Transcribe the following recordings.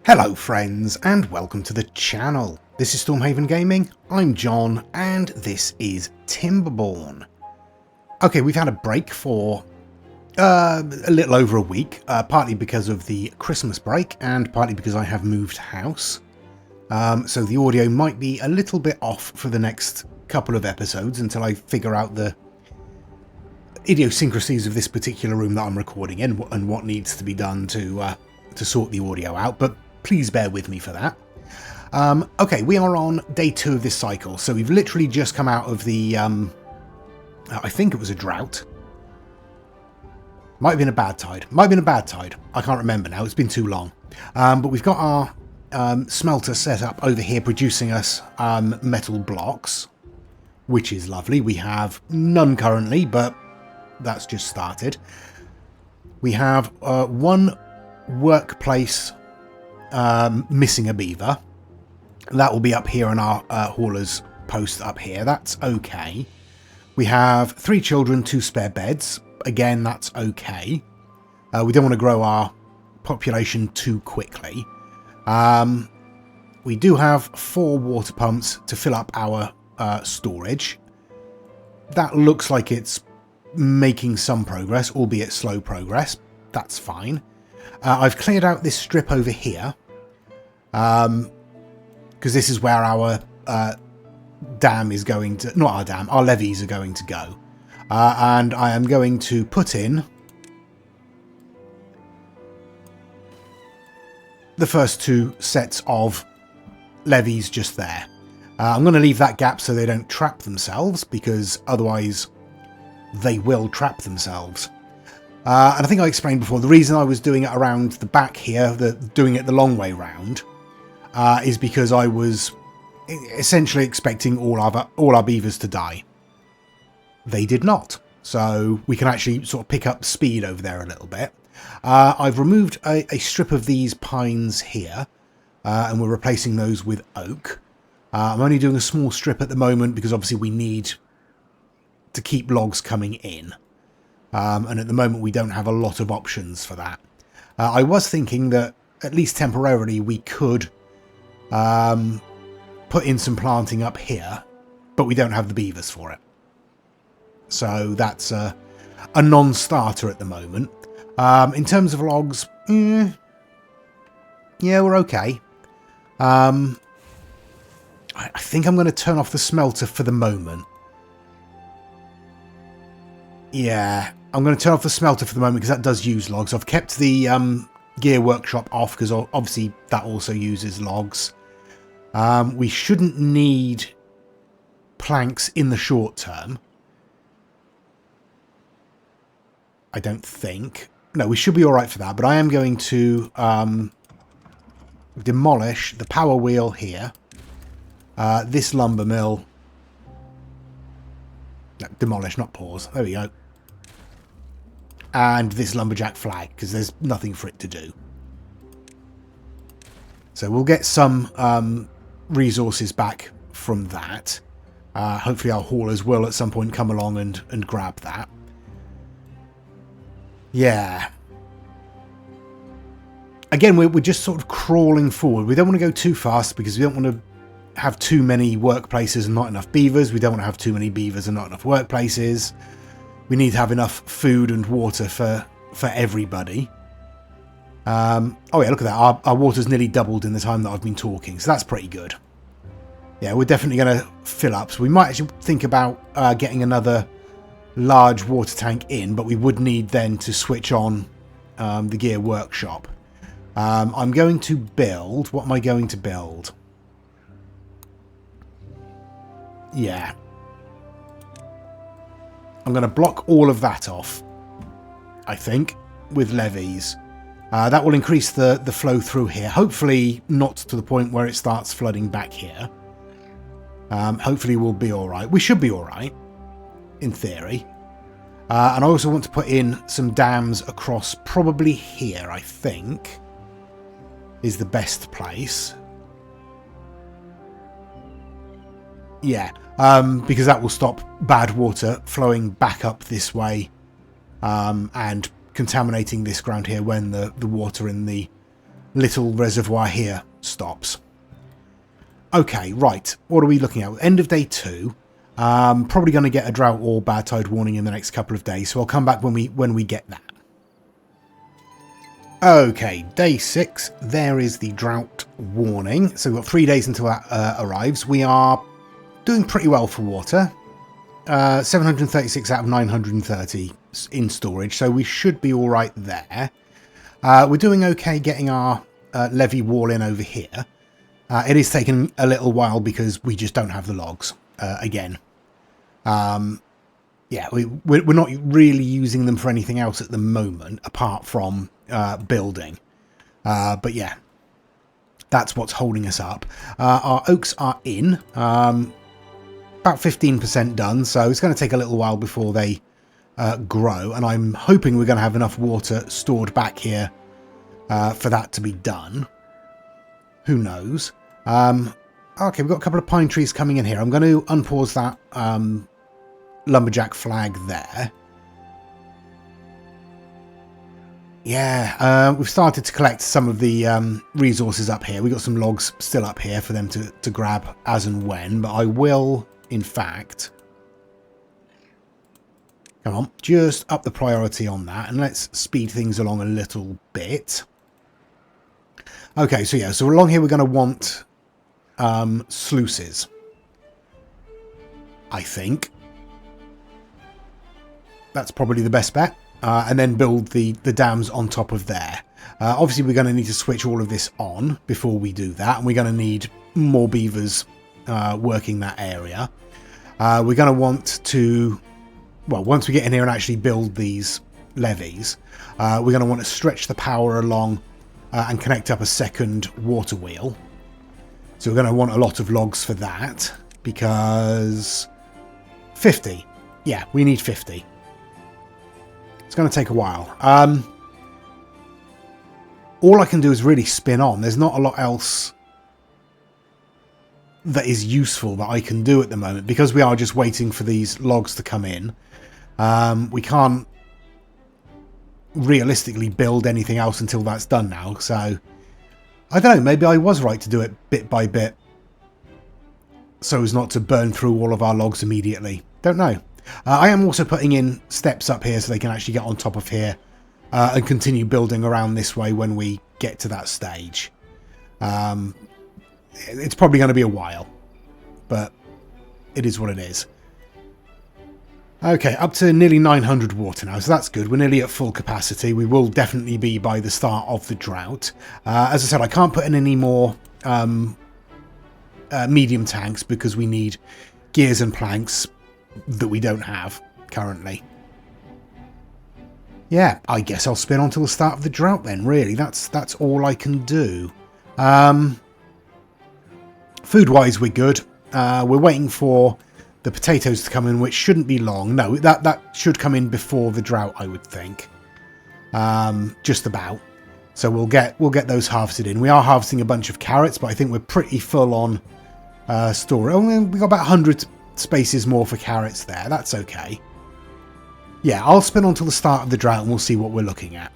Hello friends and welcome to the channel. This is Stormhaven Gaming, I'm John and this is Timberborn. Okay, we've had a break for a little over a week, partly because of the Christmas break and partly because I have moved house. So the audio might be a little bit off for the next couple of episodes until I figure out the idiosyncrasies of this particular room that I'm recording in and what needs to be done to sort the audio out, but please bear with me for that. Okay, we are on day 2 of this cycle, so we've literally just come out of the, I think it was a drought. Might have been a bad tide. Might have been a bad tide. I can't remember now, it's been too long. But we've got our smelter set up over here producing us metal blocks, which is lovely. We have none currently, but that's just started. We have one workplace missing a beaver. That will be up here on our hauler's post up here. That's okay. We have 3 children, 2 spare beds. Again, that's okay. We don't want to grow our population too quickly. We do have 4 water pumps to fill up our storage. That looks like it's making some progress, albeit slow progress. That's fine. I've cleared out this strip over here, because this is where our dam is going to, not our dam, our levees are going to go. And I am going to put in the first 2 sets of levees just there. I'm going to leave that gap so they don't trap themselves, because otherwise they will trap themselves. And I think I explained before, the reason I was doing it around the back here, doing it the long way round, is because I was essentially expecting all our beavers to die. They did not. So we can actually sort of pick up speed over there a little bit. I've removed a strip of these pines here, and we're replacing those with oak. I'm only doing a small strip at the moment because obviously we need to keep logs coming in. And at the moment we don't have a lot of options for that. I was thinking that at least temporarily we could put in some planting up here, but we don't have the beavers for it. So that's a non-starter at the moment. In terms of logs, yeah, we're okay. I think I'm going to turn off the smelter for the moment. Yeah, I'm going to turn off the smelter for the moment because that does use logs. I've kept the gear workshop off because obviously that also uses logs. We shouldn't need planks in the short term. I don't think. No, we should be alright for that, but I am going to demolish the power wheel here. This lumber mill. No, demolish, not pause. There we go. And this lumberjack flag, because there's nothing for it to do. So we'll get some resources back from that. Hopefully our haulers will at some point come along and grab that. Yeah. Again, we're just sort of crawling forward. We don't want to go too fast because we don't want to have too many workplaces and not enough beavers. We don't want to have too many beavers and not enough workplaces. We need to have enough food and water for everybody. Oh yeah, look at that. Our water's nearly doubled in the time that I've been talking, so that's pretty good. Yeah, we're definitely going to fill up. So we might actually think about getting another large water tank in, but we would need then to switch on the gear workshop. I'm going to build... What am I going to build? Yeah. I'm going to block all of that off, I think, with levees. That will increase the flow through here. Hopefully not to the point where it starts flooding back here. Hopefully we'll be alright. We should be alright, in theory. And I also want to put in some dams across probably here, I think, is the best place. Yeah, because that will stop bad water flowing back up this way and contaminating this ground here when the water in the little reservoir here stops. Okay, right. What are we looking at? End of day 2. Probably going to get a drought or bad tide warning in the next couple of days, so I'll come back when we get that. Okay, day 6. There is the drought warning. So we've got 3 days until that arrives. We are doing pretty well for water. 736 out of 930 in storage, so we should be all right there. We're doing okay getting our levee wall in over here. It is taking a little while because we just don't have the logs again. Yeah, we're not really using them for anything else at the moment apart from building. But yeah, that's what's holding us up. Our oaks are in. About 15% done, so it's going to take a little while before they grow, and I'm hoping we're going to have enough water stored back here for that to be done. Who knows? Okay, we've got a couple of pine trees coming in here. I'm going to unpause that lumberjack flag there. Yeah, we've started to collect some of the resources up here. We've got some logs still up here for them to grab as and when, but I will... in fact, come on, just up the priority on that and let's speed things along a little bit. Okay, so yeah, so along here we're going to want sluices, I think. That's probably the best bet. And then build the dams on top of there. Obviously, we're going to need to switch all of this on before we do that. And we're going to need more beavers working that area. We're going to want to, well, once we get in here and actually build these levees, we're going to want to stretch the power along and connect up a second water wheel. So we're going to want a lot of logs for that because 50. Yeah, we need 50. It's going to take a while. All I can do is really spin on. There's not a lot else that is useful that I can do at the moment because we are just waiting for these logs to come in. We can't realistically build anything else until that's done now. So I don't know, maybe I was right to do it bit by bit so as not to burn through all of our logs immediately. Don't know. I am also putting in steps up here so they can actually get on top of here and continue building around this way when we get to that stage. It's probably going to be a while, but it is what it is. Okay, up to nearly 900 water now, so that's good. We're nearly at full capacity. We will definitely be by the start of the drought. As I said, I can't put in any more medium tanks because we need gears and planks that we don't have currently. Yeah, I guess I'll spin on till the start of the drought then, really. That's all I can do. Food-wise, we're good. We're waiting for the potatoes to come in, which shouldn't be long. No, that should come in before the drought, I would think. Just about. So we'll get those harvested in. We are harvesting a bunch of carrots, but I think we're pretty full on storage. Oh, we've got about 100 spaces more for carrots there. That's okay. Yeah, I'll spin on till the start of the drought and we'll see what we're looking at.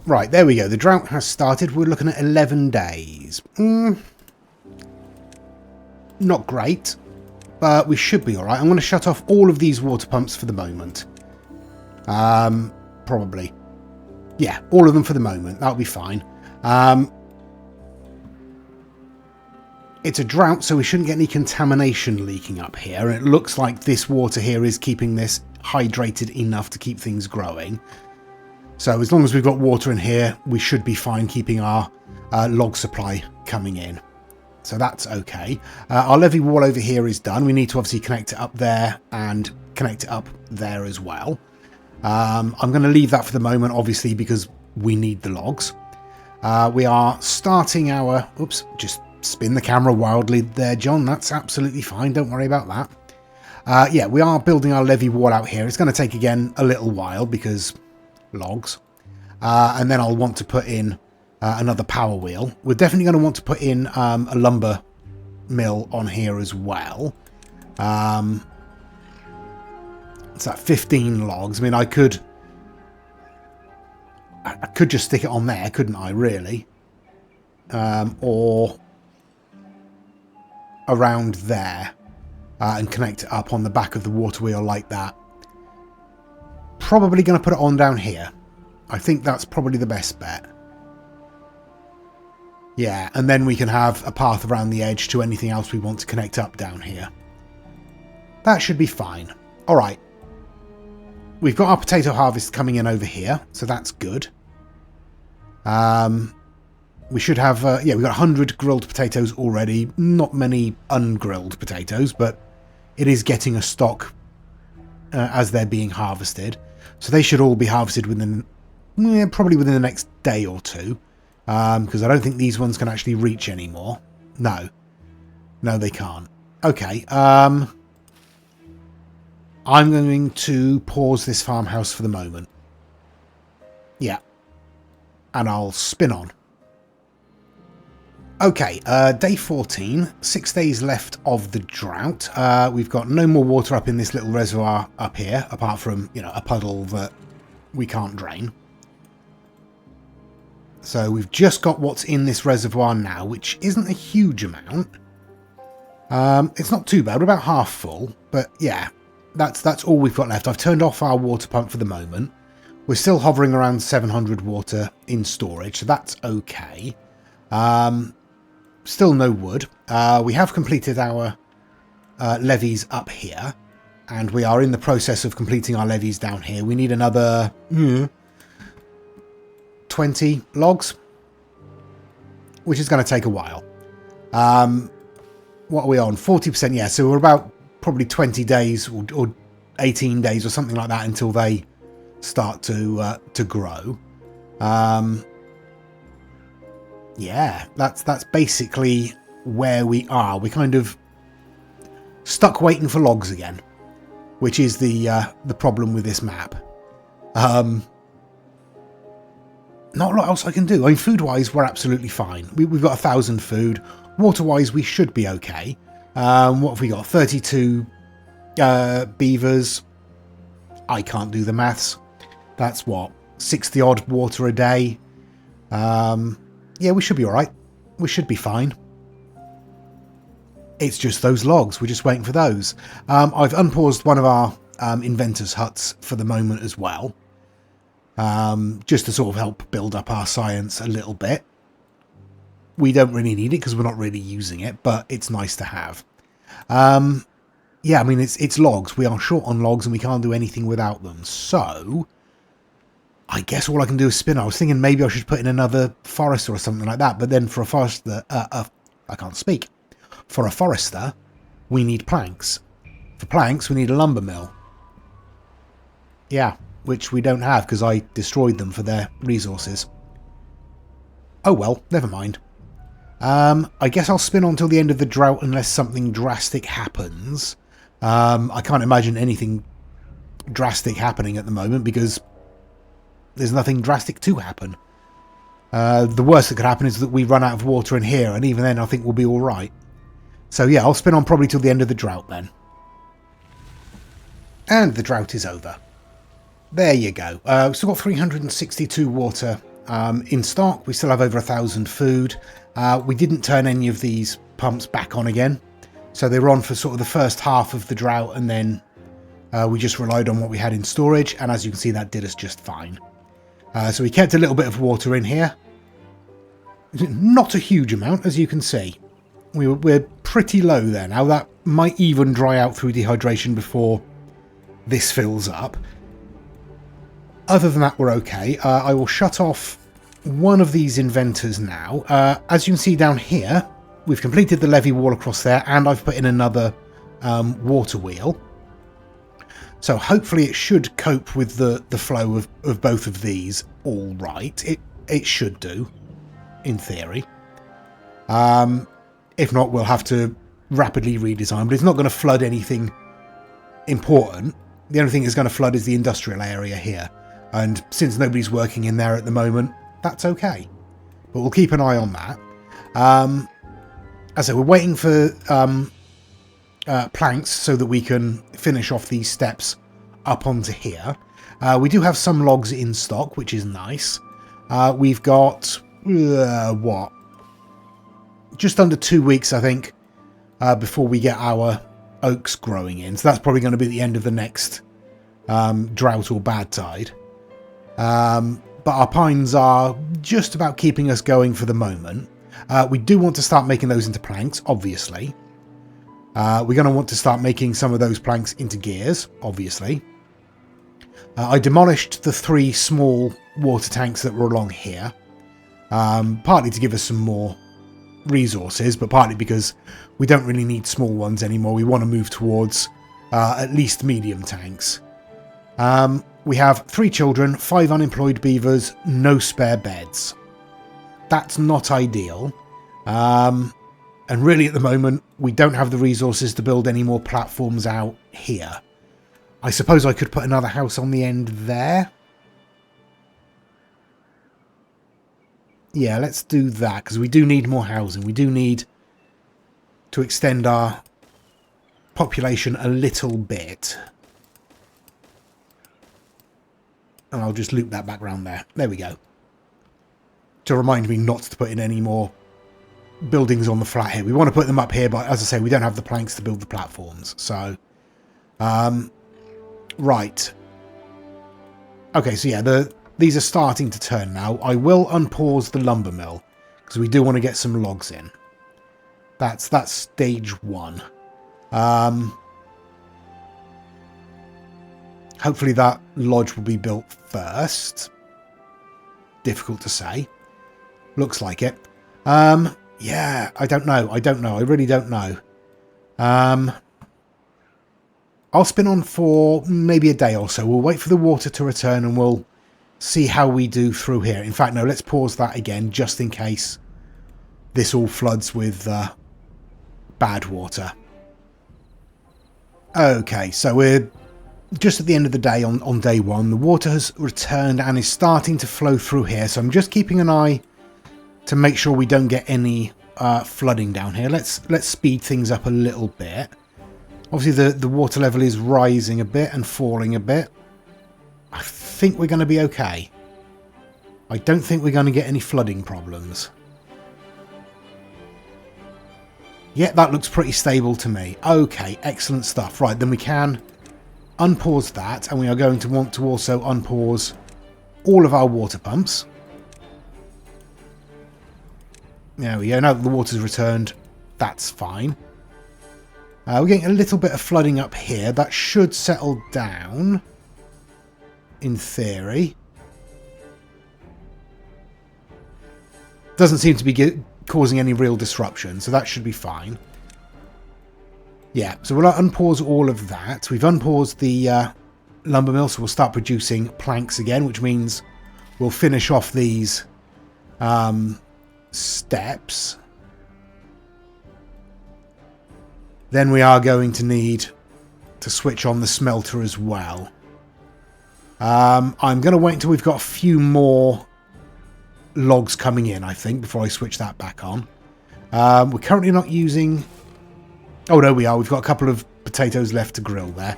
Right, there we go. The drought has started. We're looking at 11 days. Not great, but we should be alright. I'm going to shut off all of these water pumps for the moment. Probably. Yeah, all of them for the moment. That'll be fine. It's a drought, so we shouldn't get any contamination leaking up here. And it looks like this water here is keeping this hydrated enough to keep things growing. So as long as we've got water in here, we should be fine keeping our log supply coming in. So that's okay. Our levee wall over here is done. We need to obviously connect it up there and connect it up there as well. I'm going to leave that for the moment, obviously, because we need the logs. We are starting our... Oops, just spin the camera wildly there, John. That's absolutely fine. Don't worry about that. Yeah, we are building our levee wall out here. It's going to take, again, a little while because logs. And then I'll want to put in another power wheel. We're definitely going to want to put in a lumber mill on here as well. It's at 15 logs. I mean, I could... I could just stick it on there, couldn't I, really? Or around there and connect it up on the back of the water wheel like that. Probably going to put it on down here. I think that's probably the best bet. Yeah, and then we can have a path around the edge to anything else we want to connect up down here. That should be fine. All right. We've got our potato harvest coming in over here, so that's good. We should have, yeah, we've got 100 grilled potatoes already. Not many ungrilled potatoes, but it is getting a stock as they're being harvested. So they should all be harvested within, probably within the next day or two. Because I don't think these ones can actually reach anymore. No. No, they can't. Okay. I'm going to pause this farmhouse for the moment. Yeah. And I'll spin on. Okay, day 14, 6 days left of the drought. We've got no more water up in this little reservoir up here, apart from, you know, a puddle that we can't drain. So we've just got what's in this reservoir now, which isn't a huge amount. It's not too bad, we're about half full, but yeah, that's all we've got left. I've turned off our water pump for the moment. We're still hovering around 700 water in storage, so that's okay. Still no wood. We have completed our levees up here, and we are in the process of completing our levees down here. We need another 20 logs, which is going to take a while. What are we on? 40%, yeah, so we're about probably 20 days or 18 days or something like that until they start to grow. Yeah, that's basically where we are. We're kind of stuck waiting for logs again, which is the problem with this map. Not a lot else I can do. I mean, food-wise, we're absolutely fine. We've got 1,000 food. Water-wise, we should be okay. What have we got? 32 beavers. I can't do the maths. That's what? 60-odd water a day. Yeah, we should be alright. We should be fine. It's just those logs. We're just waiting for those. I've unpaused one of our inventor's huts for the moment as well. Just to sort of help build up our science a little bit. We don't really need it because we're not really using it, but it's nice to have. Yeah, I mean, it's logs. We are short on logs and we can't do anything without them. So I guess all I can do is spin. I was thinking maybe I should put in another forester or something like that, but then for a forester, I can't speak. For a forester, we need planks. For planks, we need a lumber mill. Yeah, which we don't have because I destroyed them for their resources. Oh well, never mind. I guess I'll spin on till the end of the drought unless something drastic happens. I can't imagine anything drastic happening at the moment because there's nothing drastic to happen. The worst that could happen is that we run out of water in here, and even then I think we'll be alright. So yeah, I'll spin on probably till the end of the drought then. And the drought is over. There you go. We've still got 362 water in stock. We still have over 1,000 food. We didn't turn any of these pumps back on again. So they were on for sort of the first half of the drought, and then we just relied on what we had in storage. And as you can see, that did us just fine. So we kept a little bit of water in here. Not a huge amount, as you can see. We're pretty low there now. That might even dry out through dehydration before this fills up. Other than that, we're okay. I will shut off one of these inventors now. As you can see down here, we've completed the levee wall across there, and I've put in another water wheel. So hopefully it should cope with the flow of both of these all right. It should do, in theory. If not, we'll have to rapidly redesign, but it's not going to flood anything important. The only thing it's going to flood is the industrial area here. And since nobody's working in there at the moment, that's okay. But we'll keep an eye on that. As I said, we're waiting for planks so that we can finish off these steps up onto here. We do have some logs in stock, which is nice. We've got, what? Just under 2 weeks, I think, before we get our oaks growing in. So that's probably going to be the end of the next drought or bad tide. But our pines are just about keeping us going for the moment. We do want to start making those into planks, obviously. We're going to want to start making some of those planks into gears, obviously. I demolished the 3 small water tanks that were along here, partly to give us some more resources, but partly because we don't really need small ones anymore. We want to move towards at least medium tanks. We have 3 children, 5 unemployed beavers, no spare beds. That's not ideal. And really at the moment, we don't have the resources to build any more platforms out here. I suppose I could put another house on the end there. Yeah, let's do that, because we do need more housing. We do need to extend our population a little bit. And I'll just loop that back round there. There we go. To remind me not to put in any more buildings on the flat here. We want to put them up here, but as I say, we don't have the planks to build the platforms. So, right. Okay, so yeah, these are starting to turn now. I will unpause the lumber mill, because we do want to get some logs in. That's stage 1. Hopefully that lodge will be built first. Difficult to say. Looks like it. Yeah, I don't know. I really don't know. I'll spin on for maybe a day or so. We'll wait for the water to return and we'll see how we do through here. In fact, no, let's pause that again just in case this all floods with bad water. Okay, so we're just at the end of the day on day 1. The water has returned and is starting to flow through here. So I'm just keeping an eye to make sure we don't get any flooding down here. Let's speed things up a little bit. Obviously the water level is rising a bit and falling a bit. I think we're going to be okay. I don't think we're going to get any flooding problems. Yeah, that looks pretty stable to me. Okay, excellent stuff. Right, then we can unpause that, and we are going to want to also unpause all of our water pumps. There we go. Now that the water's returned, that's fine. We're getting a little bit of flooding up here. That should settle down, in theory. Doesn't seem to be causing any real disruption, so that should be fine. Yeah, so we'll unpause all of that. We've unpaused the lumber mill, so we'll start producing planks again, which means we'll finish off these steps. Then we are going to need to switch on the smelter as well. I'm going to wait until we've got a few more logs coming in, I think, before I switch that back on. We're currently not using... Oh, no, we are. We've got a couple of potatoes left to grill there.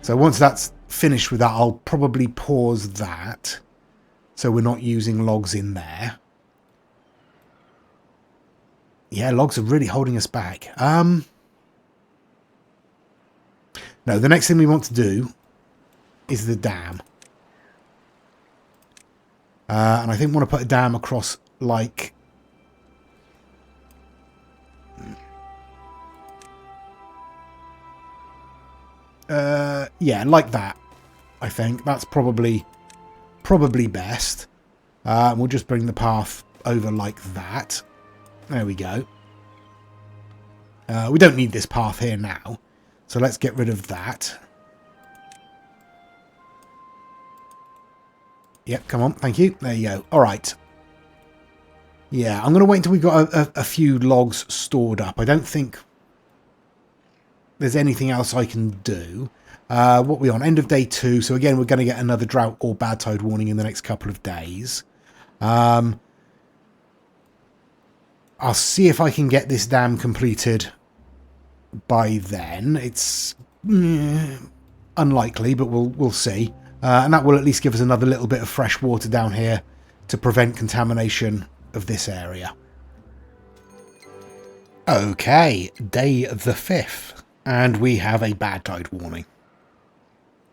So once that's finished with that, I'll probably pause that, so we're not using logs in there. Yeah, logs are really holding us back. No, the next thing we want to do is the dam. And I think we want to put a dam across, like... yeah, like that, I think. That's probably best. We'll just bring the path over like that. There we go. We don't need this path here now, so let's get rid of that. Yep, come on, thank you. There you go. All right. Yeah, I'm going to wait until we've got a few logs stored up. I don't think there's anything else I can do. What are we on? End of day 2. So again, we're going to get another drought or bad tide warning in the next couple of days. I'll see if I can get this dam completed by then. It's unlikely, but we'll see. And that will at least give us another little bit of fresh water down here to prevent contamination of this area. Okay, day the 5th, and we have a bad tide warning.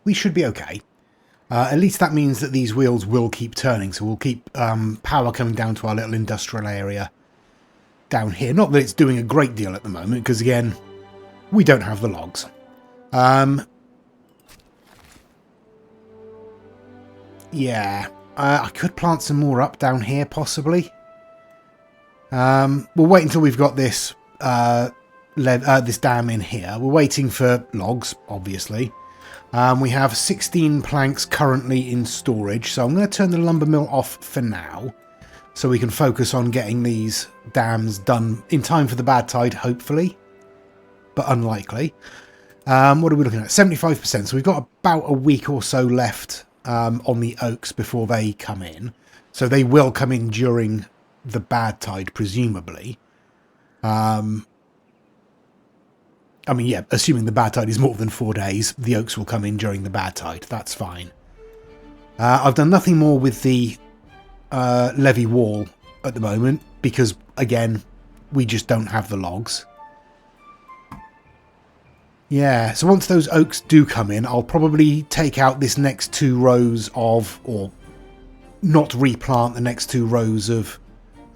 We should be okay. At least that means that these wheels will keep turning, so we'll keep power coming down to our little industrial area down here. Not that it's doing a great deal at the moment, because again, we don't have the logs. Yeah, I could plant some more up down here, possibly. We'll wait until we've got this this dam in here. We're waiting for logs, obviously. We have 16 planks currently in storage, so I'm going to turn the lumber mill off for now, so we can focus on getting these dams done in time for the bad tide, hopefully, but unlikely. What are we looking at? 75%, so we've got about a week or so left on the oaks before they come in, so they will come in during the bad tide, presumably. I mean, yeah, assuming the bad tide is more than 4 days, the oaks will come in during the bad tide. That's fine. I've done nothing more with the levee wall at the moment because, again, we just don't have the logs. Yeah, so once those oaks do come in, I'll probably take out this next 2 rows of, or not replant the next 2 rows of,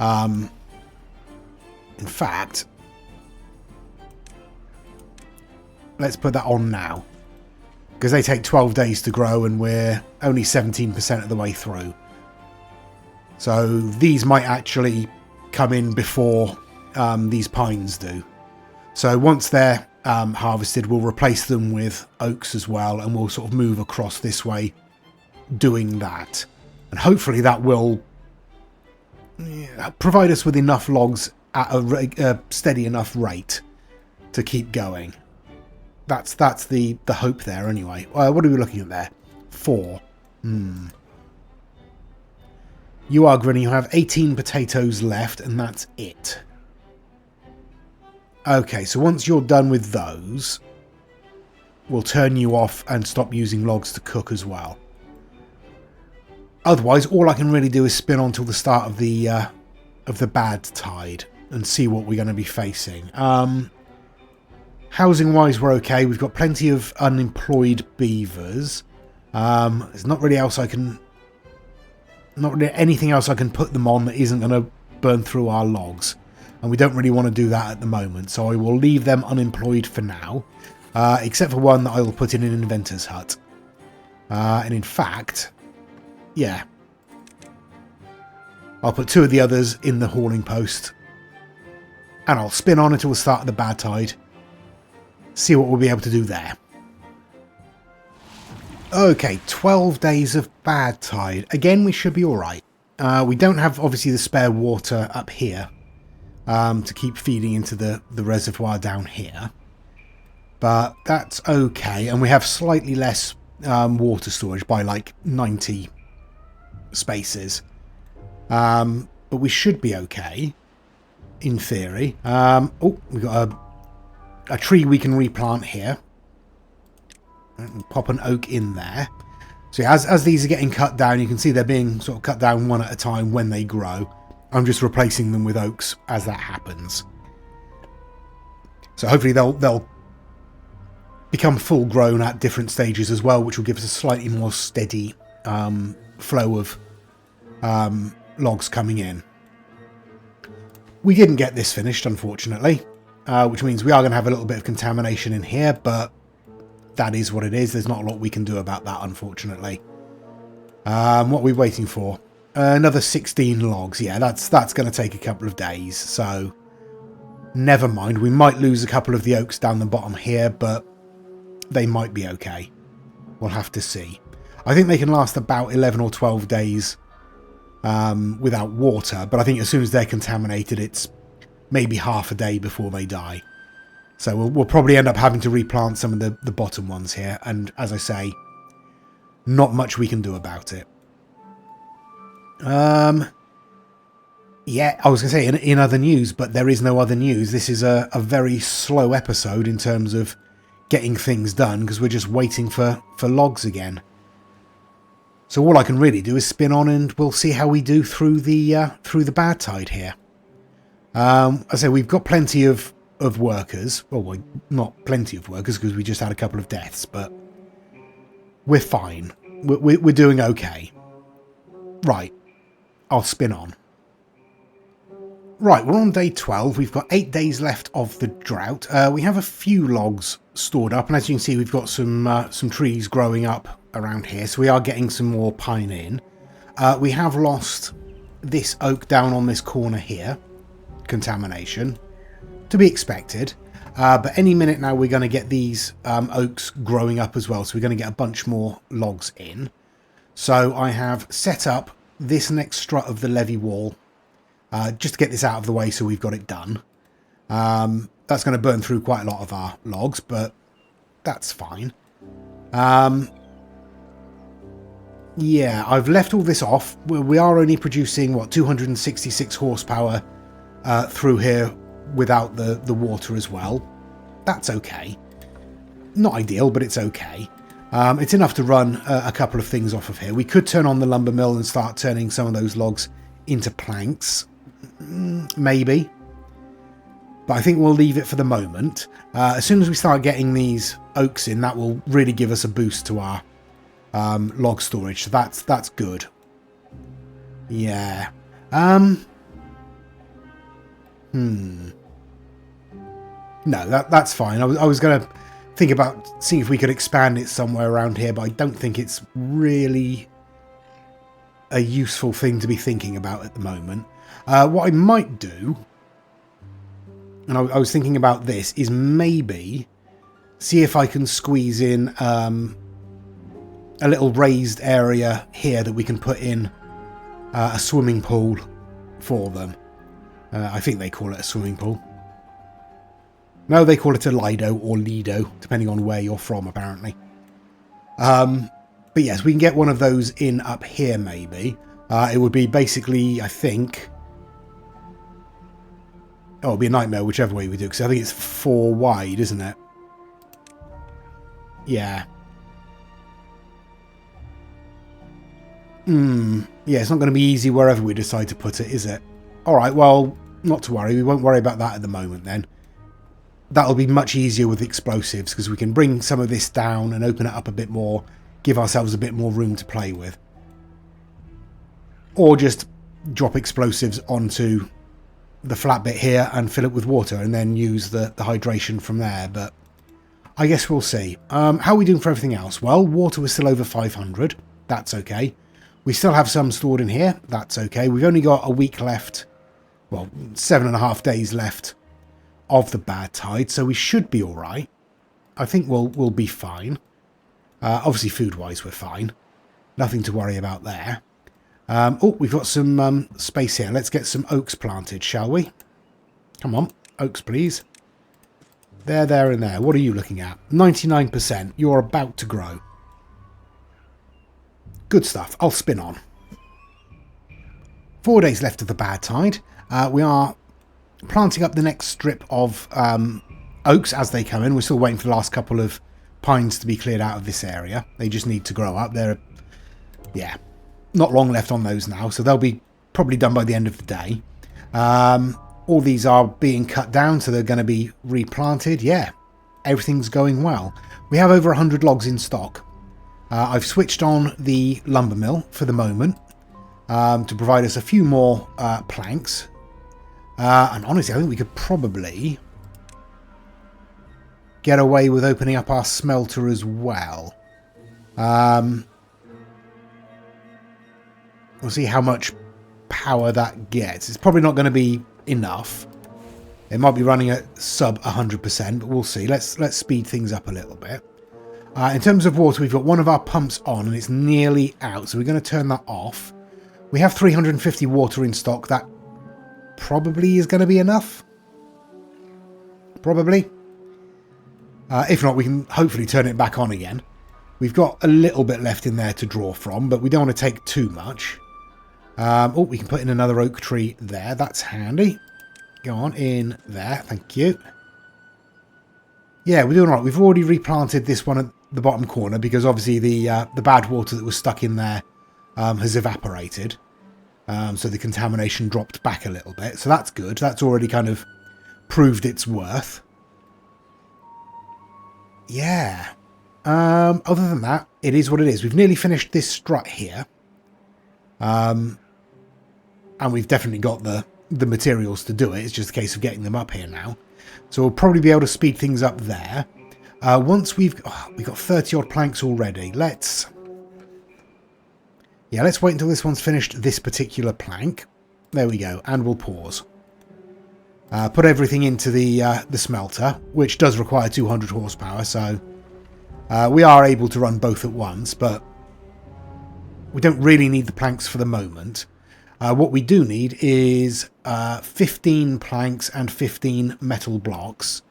in fact, let's put that on now, because they take 12 days to grow and we're only 17% of the way through. So these might actually come in before these pines do. So once they're harvested, we'll replace them with oaks as well, and we'll sort of move across this way doing that. And hopefully that will provide us with enough logs at a steady enough rate to keep going. That's the hope there anyway. What are we looking at there? 4. You are grinning. You have 18 potatoes left, and that's it. Okay, so once you're done with those, we'll turn you off and stop using logs to cook as well. Otherwise, all I can really do is spin on till the start of the bad tide and see what we're going to be facing. Housing-wise, we're okay. We've got plenty of unemployed beavers. There's not really anything else I can put them on that isn't going to burn through our logs. And we don't really want to do that at the moment, so I will leave them unemployed for now, except for one that I will put in an inventor's hut. And in fact, yeah, I'll put 2 of the others in the hauling post, and I'll spin on until the start of the bad tide, see what we'll be able to do there. Okay, 12 days of bad tide. Again, we should be alright. We don't have, obviously, the spare water up here. To keep feeding into the reservoir down here, but that's okay, and we have slightly less water storage by like 90 spaces, but we should be okay in theory. Oh, we've got a tree we can replant here and pop an oak in there. So as these are getting cut down, you can see they're being sort of cut down one at a time when they grow. I'm just replacing them with oaks as that happens. So hopefully they'll become full grown at different stages as well, which will give us a slightly more steady flow of logs coming in. We didn't get this finished, unfortunately, which means we are going to have a little bit of contamination in here, but that is what it is. There's not a lot we can do about that, unfortunately. What are we waiting for? Another 16 logs. Yeah, that's going to take a couple of days, so never mind. We might lose a couple of the oaks down the bottom here, but they might be okay. We'll have to see. I think they can last about 11 or 12 days without water, but I think as soon as they're contaminated, it's maybe half a day before they die. So we'll probably end up having to replant some of the bottom ones here, and as I say, not much we can do about it. Yeah, I was going to say in other news, but there is no other news. This is a very slow episode in terms of getting things done, because we're just waiting for logs again. So all I can really do is spin on, and we'll see how we do through the bad tide here. I say we've got plenty of workers. Well, not plenty of workers because we just had a couple of deaths, but we're fine. We're doing okay. Right, I'll spin on. Right, we're on day 12. We've got 8 days left of the drought. We have a few logs stored up, and as you can see, we've got some trees growing up around here, so we are getting some more pine in. We have lost this oak down on this corner here. Contamination. To be expected. But any minute now we're going to get these oaks growing up as well, so we're going to get a bunch more logs in. So I have set up this next strut of the levee wall just to get this out of the way so we've got it done. That's going to burn through quite a lot of our logs, but that's fine. Yeah, I've left all this off. We are only producing, what, 266 horsepower through here without the water as well. That's okay. Not ideal, but it's okay. It's enough to run a couple of things off of here. We could turn on the lumber mill and start turning some of those logs into planks. Maybe. But I think we'll leave it for the moment. As soon as we start getting these oaks in, that will really give us a boost to our log storage. So that's good. Yeah. No, that's fine. I was going to think about seeing if we could expand it somewhere around here, but I don't think it's really a useful thing to be thinking about at the moment. What I might do, and I was thinking about this, is maybe see if I can squeeze in a little raised area here that we can put in a swimming pool for them. I think they call it a swimming pool. No, they call it a Lido or Lido, depending on where you're from, apparently. But yes, we can get one of those in up here, maybe. It would be basically, I think... Oh, it'll be a nightmare whichever way we do, because I think it's 4 wide, isn't it? Yeah. Yeah, it's not going to be easy wherever we decide to put it, is it? Alright, well, not to worry. We won't worry about that at the moment, then. That'll be much easier with explosives, because we can bring some of this down and open it up a bit more, give ourselves a bit more room to play with. Or just drop explosives onto the flat bit here and fill it with water and then use the hydration from there, but I guess we'll see. How are we doing for everything else? Well, water was still over 500. That's okay. We still have some stored in here. That's okay. We've only got a week left. Well, 7.5 days left of the bad tide, so we should be all right. I think we'll be fine. Obviously, food-wise, we're fine. Nothing to worry about there. Oh, we've got some space here. Let's get some oaks planted, shall we? Come on, oaks, please. There, there, and there. What are you looking at? 99%. You're about to grow. Good stuff. I'll spin on. 4 days left of the bad tide. We are planting up the next strip of oaks as they come in. We're still waiting for the last couple of pines to be cleared out of this area. They just need to grow up. They're, yeah, not long left on those now, so they'll be probably done by the end of the day. All these are being cut down, so they're going to be replanted. Yeah, everything's going well. We have over 100 logs in stock. I've switched on the lumber mill for the moment to provide us a few more planks. And honestly, I think we could probably get away with opening up our smelter as well. We'll see how much power that gets. It's probably not going to be enough. It might be running at sub 100%, but we'll see. Let's speed things up a little bit. In terms of water, we've got one of our pumps on and it's nearly out, so we're going to turn that off. We have 350 water in stock. That probably is going to be enough. Probably. If not, we can hopefully turn it back on again. We've got a little bit left in there to draw from, but we don't want to take too much. Oh, we can put in another oak tree there. That's handy. Go on, in there. Thank you. Yeah, we're doing all right. We've already replanted this one at the bottom corner because obviously the bad water that was stuck in there has evaporated. So the contamination dropped back a little bit. So that's good. That's already kind of proved its worth. Yeah. Other than that, it is what it is. We've nearly finished this strut here. And we've definitely got the materials to do it. It's just a case of getting them up here now. So we'll probably be able to speed things up there. Once we've got 30 odd planks already. Let's wait until this one's finished this particular plank. There we go. And we'll pause. Put everything into the smelter, which does require 200 horsepower. So we are able to run both at once, but we don't really need the planks for the moment. What we do need is 15 planks and 15 metal blocks,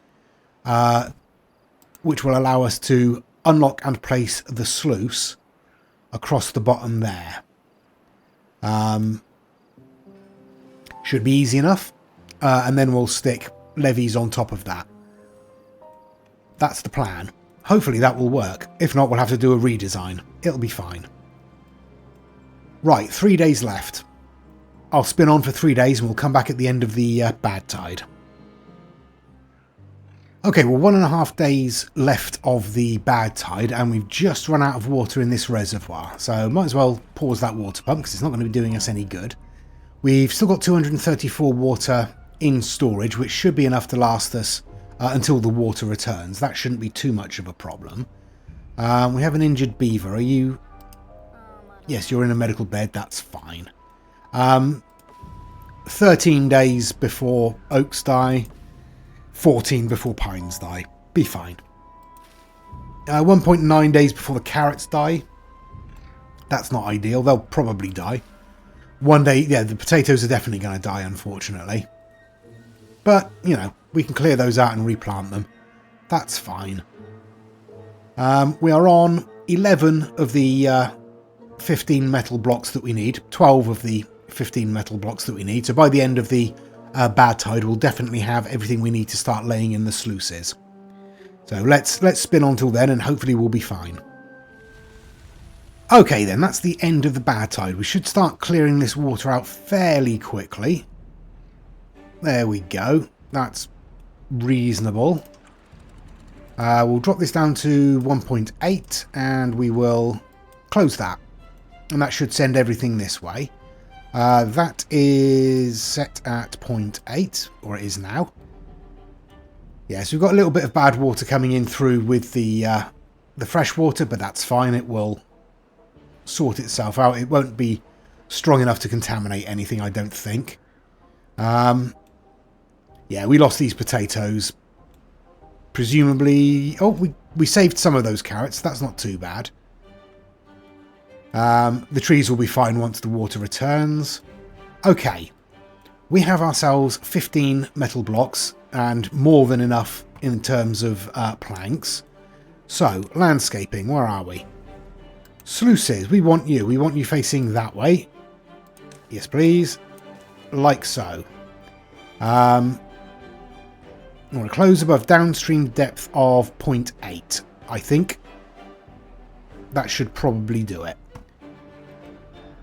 which will allow us to unlock and place the sluice across the bottom there. Should be easy enough, and then we'll stick levees on top of that. That's the plan. Hopefully that will work. If not, we'll have to do a redesign. It'll be fine. Right, 3 days left. I'll spin on for 3 days and we'll come back at the end of the bad tide. Okay, well, 1.5 days left of the bad tide and we've just run out of water in this reservoir. So might as well pause that water pump because it's not going to be doing us any good. We've still got 234 water in storage, which should be enough to last us until the water returns. That shouldn't be too much of a problem. We have an injured beaver. Are you... Yes, you're in a medical bed. That's fine. 13 days before oaks die. 14 before pines die. Be fine. 1.9 days before the carrots die. That's not ideal. They'll probably die. 1 day, yeah, the potatoes are definitely going to die, unfortunately. But, you know, we can clear those out and replant them. That's fine. We are on 11 of the 15 metal blocks that we need. 12 of the 15 metal blocks that we need. So by the end of the bad tide, we'll definitely have everything we need to start laying in the sluices. So let's spin on till then and hopefully we'll be fine. Okay then, that's the end of the bad tide. We should start clearing this water out fairly quickly. There we go. That's reasonable. We'll drop this down to 1.8 and we will close that. And that should send everything this way. That is set at 0.8, or it is now. Yeah, so we've got a little bit of bad water coming in through with the fresh water, but that's fine. It will sort itself out. It won't be strong enough to contaminate anything, I don't think. Yeah, we lost these potatoes. Presumably... Oh, we saved some of those carrots. That's not too bad. The trees will be fine once the water returns. Okay. We have ourselves 15 metal blocks and more than enough in terms of planks. So, landscaping, where are we? Sluices, we want you. We want you facing that way. Yes, please. Like so. I want to close above downstream depth of 0.8, I think. That should probably do it.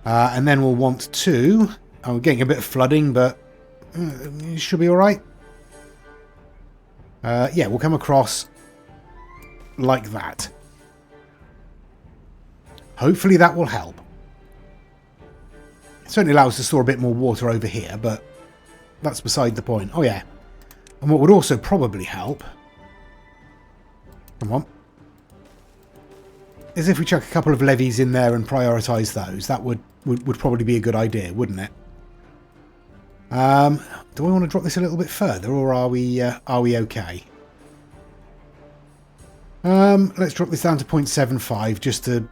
And then we'll want to... Oh, we're getting a bit of flooding, but it should be alright. Yeah, we'll come across like that. Hopefully that will help. It certainly allows us to store a bit more water over here, but that's beside the point. Oh, yeah. And what would also probably help... Come on. Is if we chuck a couple of levees in there and prioritise those. That would probably be a good idea, wouldn't it? Do I want to drop this a little bit further, or are we okay? Let's drop this down to 0.75 just to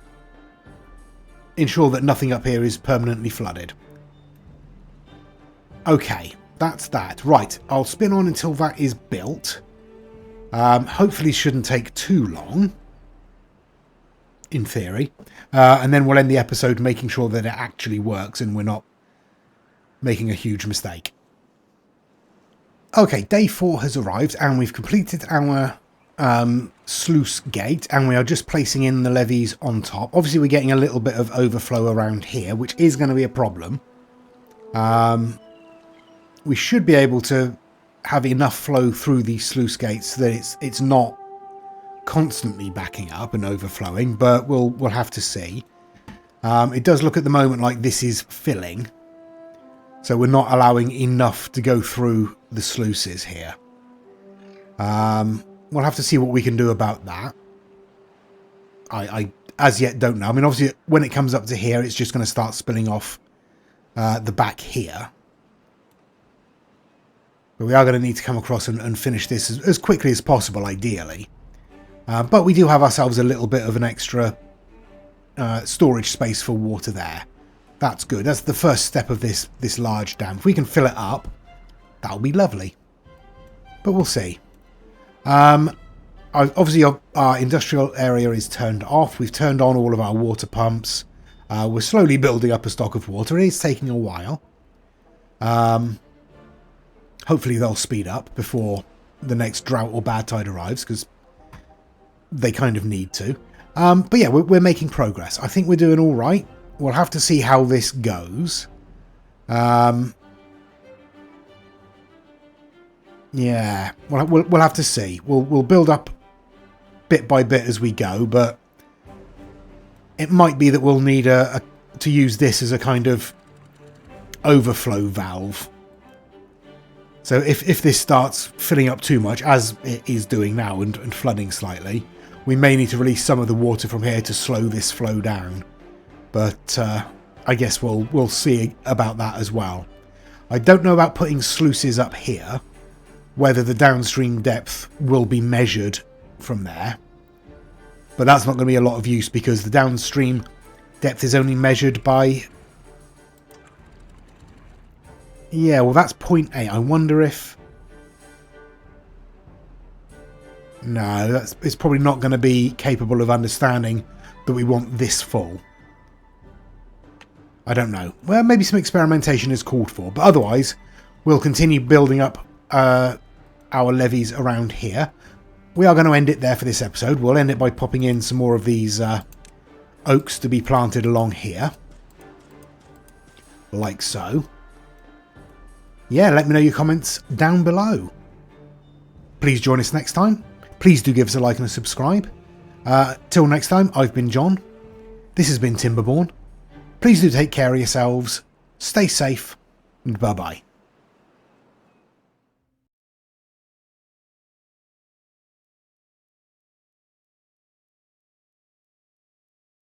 ensure that nothing up here is permanently flooded. Okay, that's that. Right, I'll spin on until that is built. Hopefully shouldn't take too long. In theory. And then we'll end the episode making sure that it actually works and we're not making a huge mistake. Okay, day 4 has arrived and we've completed our sluice gate, and we are just placing in the levees on top. Obviously, we're getting a little bit of overflow around here, which is going to be a problem. We should be able to have enough flow through these sluice gates so that it's not constantly backing up and overflowing, but we'll have to see. It does look at the moment like this is filling, so we're not allowing enough to go through the sluices here. We'll have to see what we can do about that. I as yet don't know. I mean, obviously, when it comes up to here, it's just going to start spilling off the back here. But we are going to need to come across and finish this as quickly as possible, ideally. But we do have ourselves a little bit of an extra storage space for water there. That's good. That's the first step of this large dam. If we can fill it up, that'll be lovely. But we'll see. Obviously, our industrial area is turned off. We've turned on all of our water pumps. We're slowly building up a stock of water. It is taking a while. Hopefully they'll speed up before the next drought or bad tide arrives, because they kind of need to. But yeah, we're making progress. I think we're doing all right. We'll have to see how this goes. Yeah, we'll have to see. We'll build up bit by bit as we go, but it might be that we'll need to use this as a kind of overflow valve. So if this starts filling up too much, as it is doing now, and flooding slightly, we may need to release some of the water from here to slow this flow down. But I guess we'll see about that as well. I don't know about putting sluices up here, whether the downstream depth will be measured from there. But that's not going to be a lot of use, because the downstream depth is only measured by... Yeah, well, that's 0.8. I wonder if... No, it's probably not going to be capable of understanding that we want this full. I don't know. Well, maybe some experimentation is called for. But otherwise, we'll continue building up our levees around here. We are going to end it there for this episode. We'll end it by popping in some more of these oaks to be planted along here. Like so. Yeah, let me know your comments down below. Please join us next time. Please do give us a like and a subscribe. Till next time, I've been John. This has been Timberborn. Please do take care of yourselves. Stay safe. And bye-bye.